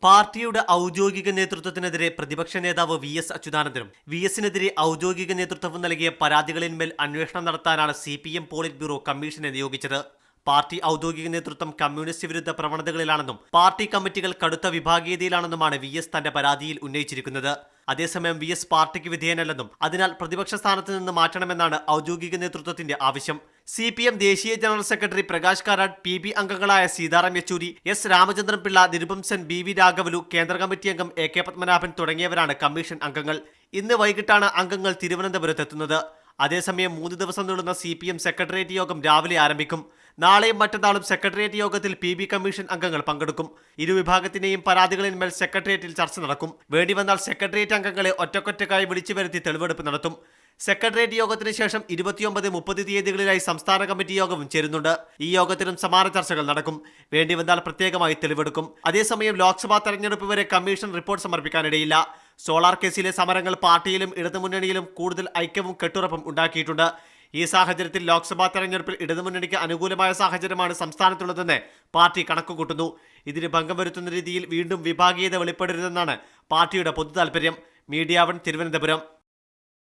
പാർട്ടിയുടെ ഔദ്യോഗിക നേതൃത്വത്തിനെതിരെ പ്രതിപക്ഷ നേതാവ് വി.എസ്. അച്യുതാനന്ദനും വി.എസിനെതിരെ ഔദ്യോഗിക നേതൃത്വം നൽകിയ പരാതികളിന്മേൽ അന്വേഷണം നടത്താനാണ് CPM പോളിറ്റ് ബ്യൂറോ കമ്മീഷനെ നിയോഗിച്ചത്. പാർട്ടി ഔദ്യോഗിക നേതൃത്വം കമ്മ്യൂണിസ്റ്റ് വിരുദ്ധ പ്രവണതകളിലാണെന്നും പാർട്ടി കമ്മിറ്റികൾ കടുത്ത വിഭാഗീയതയിലാണെന്നുമാണ് വി.എസ്. തന്റെ പരാതിയിൽ ഉന്നയിച്ചിരിക്കുന്നത്. അതേസമയം വി.എസ്. പാർട്ടിക്ക് വിധേയനല്ലെന്നും അതിനാൽ പ്രതിപക്ഷ സ്ഥാനത്ത് നിന്ന് മാറ്റണമെന്നാണ് ഔദ്യോഗിക നേതൃത്വത്തിന്റെ ആവശ്യം. CPM ദേശീയ general secretary Prakash Karat, PB അംഗങ്ങളായ സീതാറാം യെച്ചൂരി, S. രാമചന്ദ്രൻ പിള്ള, നിരുപംസൻ, BV രാഘവലു, കേന്ദ്ര കമ്മിറ്റി അംഗം AK പത്മനാഭൻ തുടങ്ങിയവരാണ് കമ്മീഷൻ അംഗങ്ങൾ. ഇന്ന് വൈകിട്ടാണ് അംഗങ്ങൾ തിരുവനന്തപുരത്തെത്തുന്നത്. അതേസമയം 3 ദിവസം നീളുന്ന CPM സെക്രട്ടേറിയറ്റ് യോഗം രാവിലെ ആരംഭിക്കും. നാളെയും മറ്റന്നാളും സെക്രട്ടേറിയറ്റ് യോഗത്തിൽ PB കമ്മീഷൻ അംഗങ്ങൾ പങ്കെടുക്കും. ഇരുവിഭാഗത്തിനെയും പരാതികളിന്മേൽ സെക്രട്ടേറിയറ്റിൽ ചർച്ച നടക്കും. വേണ്ടിവന്നാൽ സെക്രട്ടേറിയറ്റ് അംഗങ്ങളെ ഒറ്റക്കൊറ്റക്കായി വിളിച്ചു വരുത്തി തെളിവെടുപ്പ് നടത്തും. സെക്രട്ടേറിയറ്റ് യോഗത്തിന് ശേഷം 29, 30 തീയതികളിലായി സംസ്ഥാന കമ്മിറ്റി യോഗവും ചേരുന്നുണ്ട്. ഈ യോഗത്തിലും സമാന ചർച്ചകൾ നടക്കും. വേണ്ടിവന്നാൽ പ്രത്യേകമായി തെളിവെടുക്കും. അതേസമയം ലോക്സഭാ തെരഞ്ഞെടുപ്പ് വരെ കമ്മീഷൻ റിപ്പോർട്ട് സമർപ്പിക്കാനിടയില്ല. സോളാർ കേസിലെ സമരങ്ങൾ പാർട്ടിയിലും ഇടതുമുന്നണിയിലും കൂടുതൽ ഐക്യവും കെട്ടുറപ്പും ഉണ്ടാക്കിയിട്ടുണ്ട്. ഈ സാഹചര്യത്തിൽ ലോക്സഭാ തെരഞ്ഞെടുപ്പിൽ ഇടതുമുന്നണിക്ക് അനുകൂലമായ സാഹചര്യമാണ് സംസ്ഥാനത്തുള്ളതെന്ന് പാർട്ടി കണക്കുകൂട്ടുന്നു. ഇതിന് ഭംഗം വരുത്തുന്ന രീതിയിൽ വീണ്ടും വിഭാഗീയത വെളിപ്പെടരുതെന്നാണ് പാർട്ടിയുടെ പൊതു താൽപര്യം. മീഡിയ 1 തിരുവനന്തപുരം.